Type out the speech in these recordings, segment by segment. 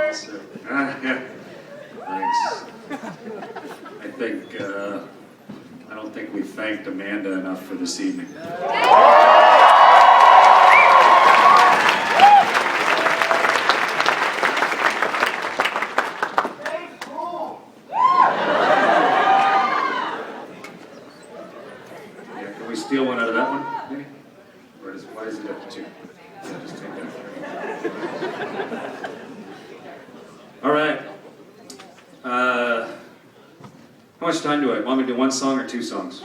Yeah. Thanks. I don't think we thanked Amanda enough for this evening. Yeah, can we steal one out of that one, maybe? Or why is it up to two? Yeah, just take that. All right. How much time do I want me to do? One song or two songs?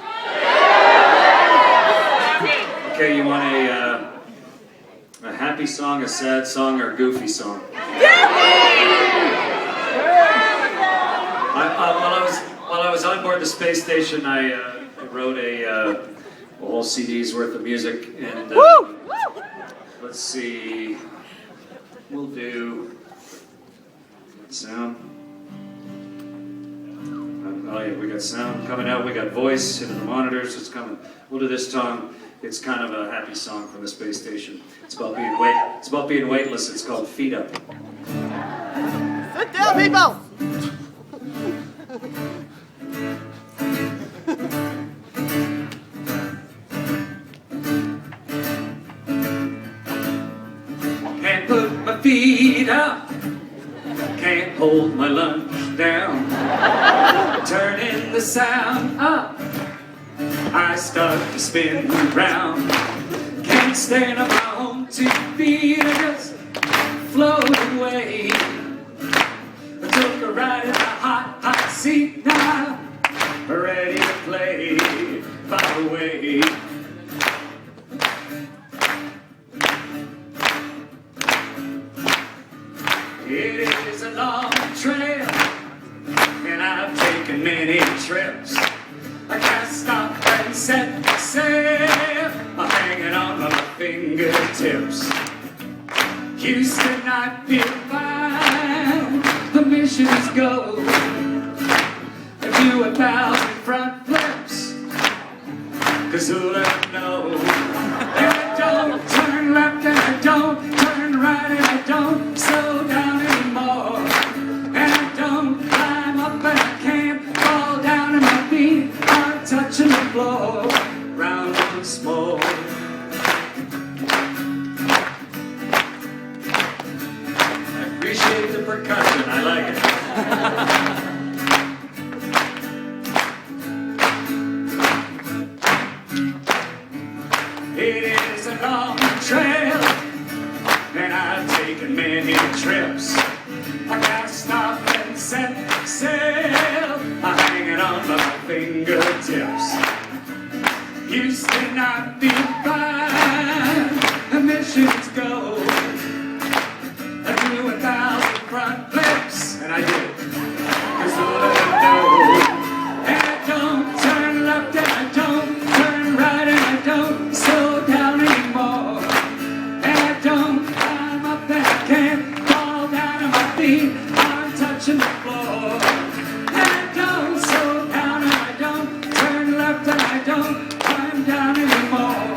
Okay, you want a happy song, a sad song, or a goofy song? While I was on board the space station, I wrote a whole CD's worth of music, and let's see, we'll do sound. Oh yeah, we got sound coming out, we got voice into the monitors, it's coming. We'll do this song. It's kind of a happy song from the space station. It's about being weightless. It's called Feet Up. Sit down, people! Can't put my feet up. Can't hold my lunch down. Turning the sound up, I start to spin round. Can't stand on my own 2 feet, I just float away. I took a ride in the hot seat now, ready to play far away. It is a long trail, and I've taken many trips. I can't stop and set sail, I'm hanging on my fingertips. Houston, I feel fine. The missions go. I do 1,000 front flips, 'cause who'll ever know? And I don't turn left, and I don't turn right, and I don't slow down anymore. And I don't climb up, and I can't fall down, and my feet aren't touching the floor. Round once more. I appreciate the percussion, I like it. It is a long trail, and I've taken many trips. I can't stop and set sail, I'm hanging on by my fingertips. Houston, I feel fine. The missions go. I do 1,000 front flips, and I did, 'cause who'll ever know? And I don't turn left, and I don't turn right, and I don't slow down anymore. And I don't climb up, and I can't fall down, and my feet aren't touching the floor. And I don't slow down, and I don't turn left, and I don't climb down anymore.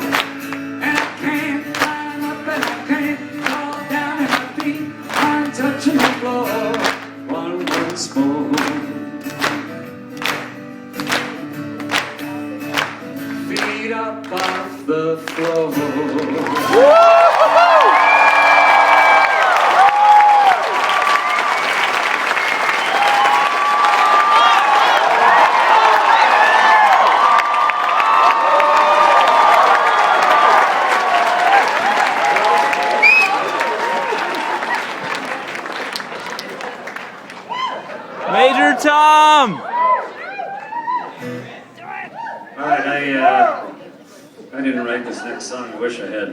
And I can't climb up, and I can't fall down, and my feet aren't touching the floor. Once more. Feet up off the floor. Major Tom! All right, I didn't write this next song. I wish I had.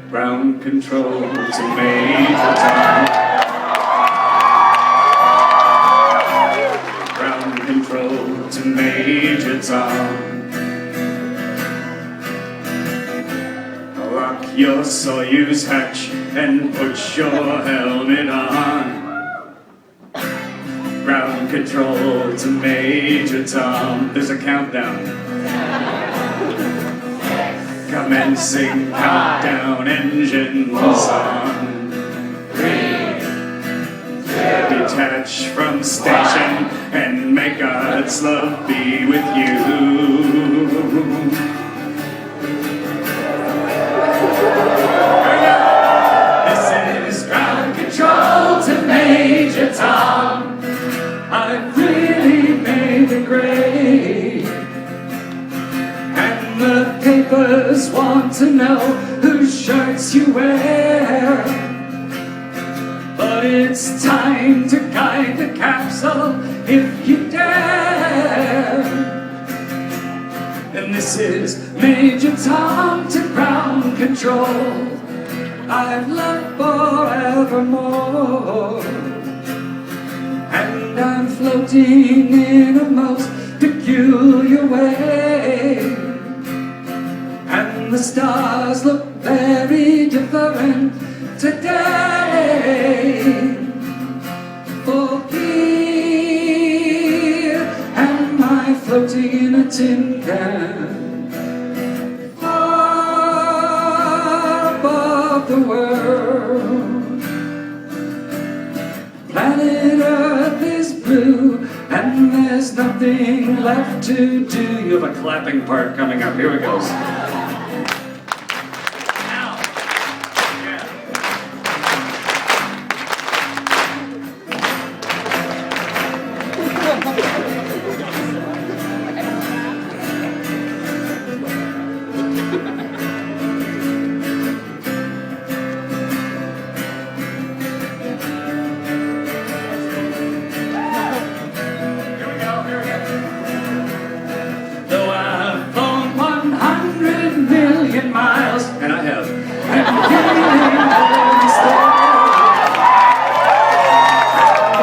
Ground control to Major Tom. Ground control to Major Tom. Lock your Soyuz hatch and put your helmet on. control to Major Tom. There's a countdown. Commencing countdown, engines on. Detach from station and may God's love be with you. This is ground control to Major Tom. I've really made a grade, and the papers want to know whose shirts you wear. But it's time to guide the capsule if you dare. And this is Major Tom to ground control. I've loved forevermore, and I'm floating in a most peculiar way. And the stars look very different today. For here am I floating in a tin can, far above the world. Planet Earth is blue, and there's nothing left to do. You have a clapping part coming up. Here it goes. Miles, and I have.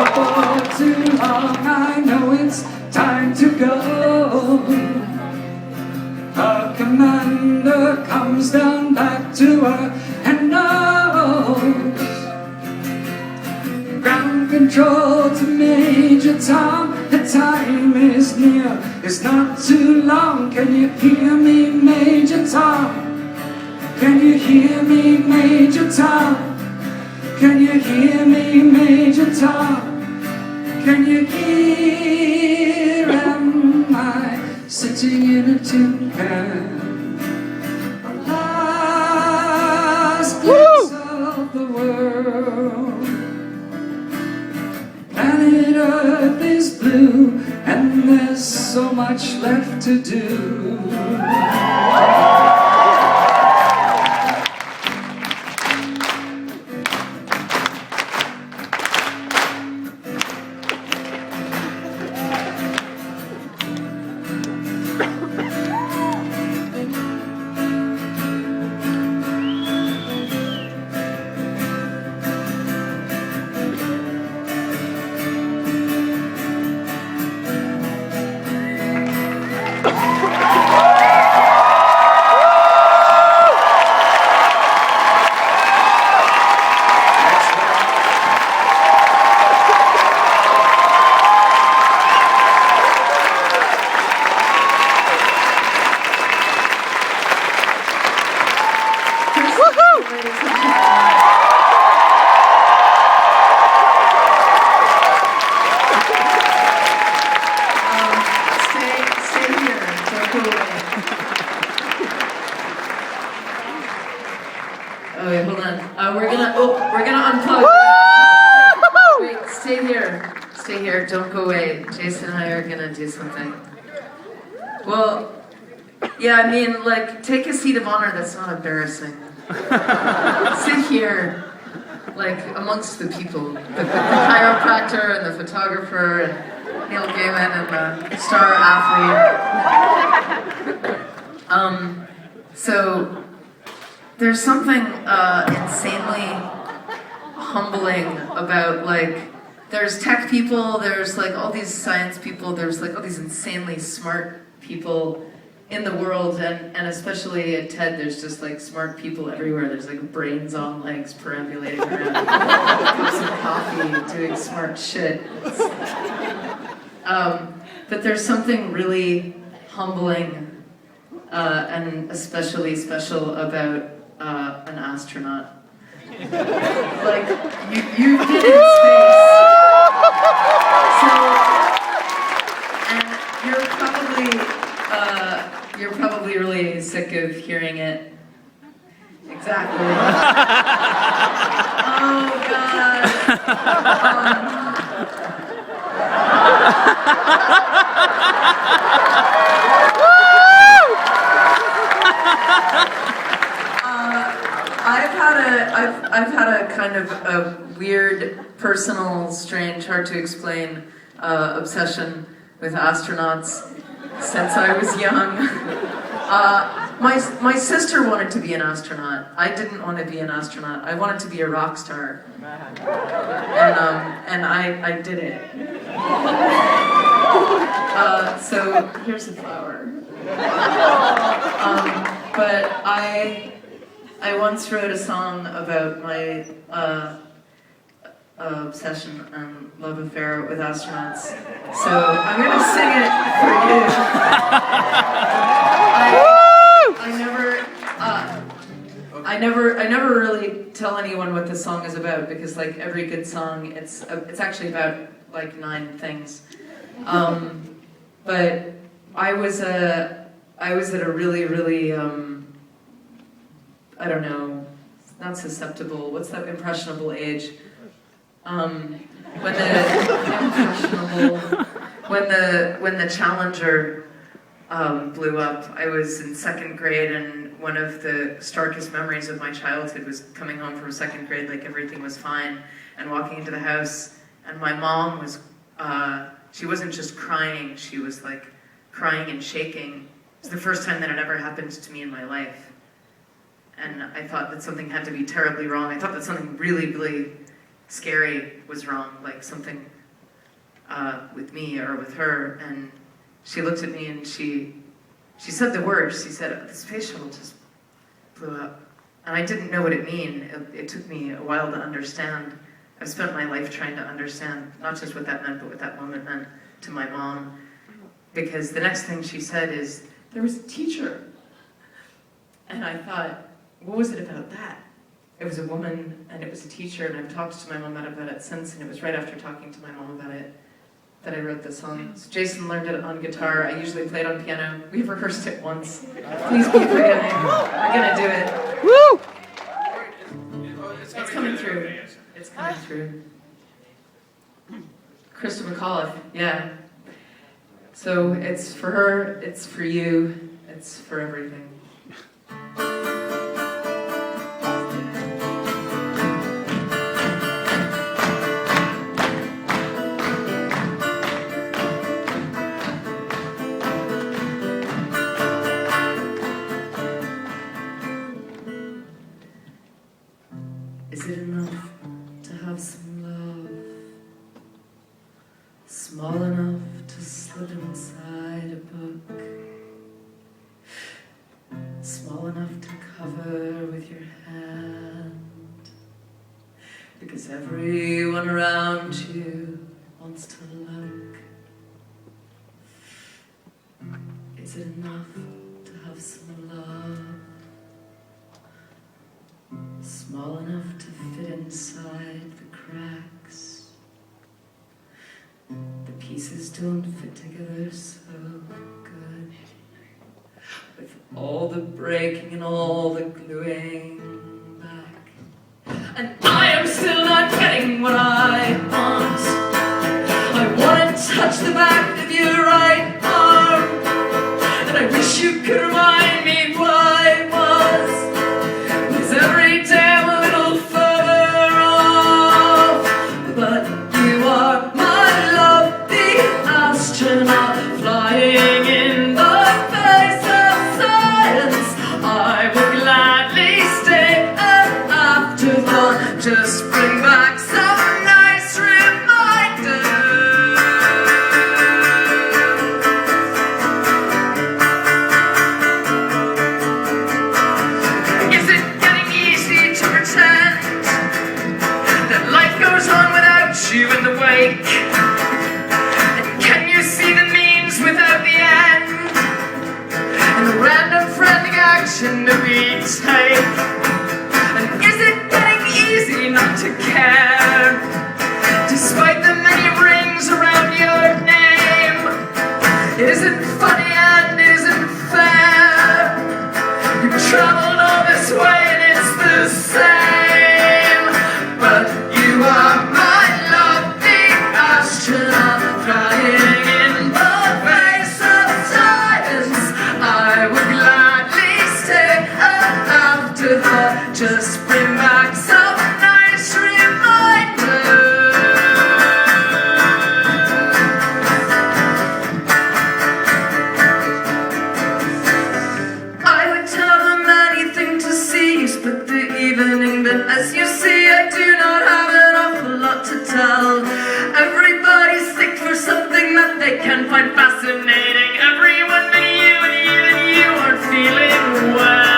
Before too long, I know it's time to go. Our commander comes down back to Earth and knows. Ground control to Major Tom. The time is near. It's not too long. Can you hear me, Major Tom? Can you hear me, Major Tom? Can you hear me, Major Tom? Can you hear? Am I sitting in a tin can? A last glimpse of the world. Planet Earth is blue, and there's so much left to do. We're gonna unplug. Wait, stay here, don't go away. Jason and I are gonna do something. Well, yeah, I mean, like, take a seat of honor that's not embarrassing. Sit here, like, amongst the people. The chiropractor and the photographer and Neil Gaiman and the star athlete. So, there's something insanely humbling about, like, there's tech people, there's like all these science people, there's like all these insanely smart people, in the world, and especially at TED, there's just like smart people everywhere. There's like brains on legs perambulating around, cups of coffee, doing smart shit. But there's something really humbling and especially special about an astronaut. Like, you've been in space. So, and you're probably really sick of hearing it. Exactly. Oh, God. I've had a kind of a weird, personal, strange, hard to explain obsession with astronauts since I was young. My sister wanted to be an astronaut. I didn't want to be an astronaut. I wanted to be a rock star. And I did it. So here's a flower. But I once wrote a song about my obsession and love affair with astronauts. So I'm gonna sing it for you. I never really tell anyone what this song is about, because like every good song, it's actually about like 9 things. But I was at a really I don't know, not susceptible, what's that, impressionable age? When the Challenger blew up, I was in 2nd grade, and one of the starkest memories of my childhood was coming home from 2nd grade, like everything was fine, and walking into the house, and my mom was, she wasn't just crying, she was like crying and shaking. It was the first time that had ever happened to me in my life. And I thought that something had to be terribly wrong. I thought that something really, really scary was wrong, like something with me or with her. And she looked at me and she said the words. She said, "The space shuttle just blew up." And I didn't know what it meant. It took me a while to understand. I've spent my life trying to understand not just what that meant, but what that moment meant to my mom. Because the next thing she said is, "There was a teacher." And I thought, what was it about that? It was a woman, and it was a teacher, and I've talked to my mom about it since, and it was right after talking to my mom about it that I wrote the song. So Jason learned it on guitar. I usually played on piano. We've rehearsed it once. Please be forgiving. We're gonna do it. Woo! It's coming through. It's coming through. Krista McAuliffe, yeah. So it's for her, it's for you, it's for everything. Is it enough to have some love, small enough to slip inside a book, small enough to cover with your hand, because everyone around you wants to look? Is it enough to have some love, small enough to fit inside the cracks? The pieces don't fit together so good, with all the breaking and all the gluing back. And I am still not getting what I want. I want to touch the back of your right arm, and I wish you could remind me what I was. Every day I'm a little further off, but you are my love, the astronaut flying in the face of science. I will gladly stay an afterthought, just bring back some nice reminders. despite the many rings around your name. It isn't funny and isn't fair. You traveled all this way and it's the same. But you are my love, the astronaut flying in the face of science. I would gladly stay an afterthought. Just bring back some nice reminders. I would tell them anything to seize but the evening, but as you see I do not have an awful lot to tell. Everybody's sick for something that they can find fascinating. Everyone but you and even you aren't feeling well.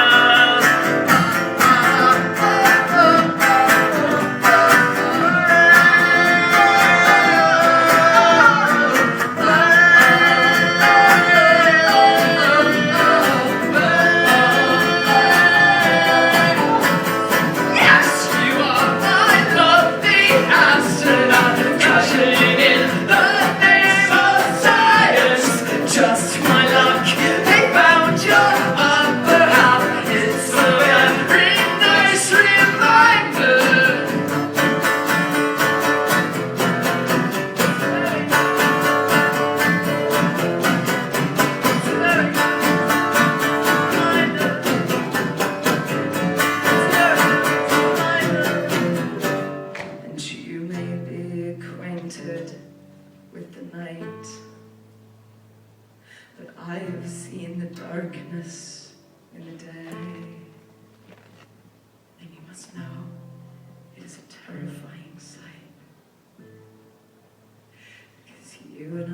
With the night, but I have seen the darkness in the day, and you must know it is a terrifying sight, because you and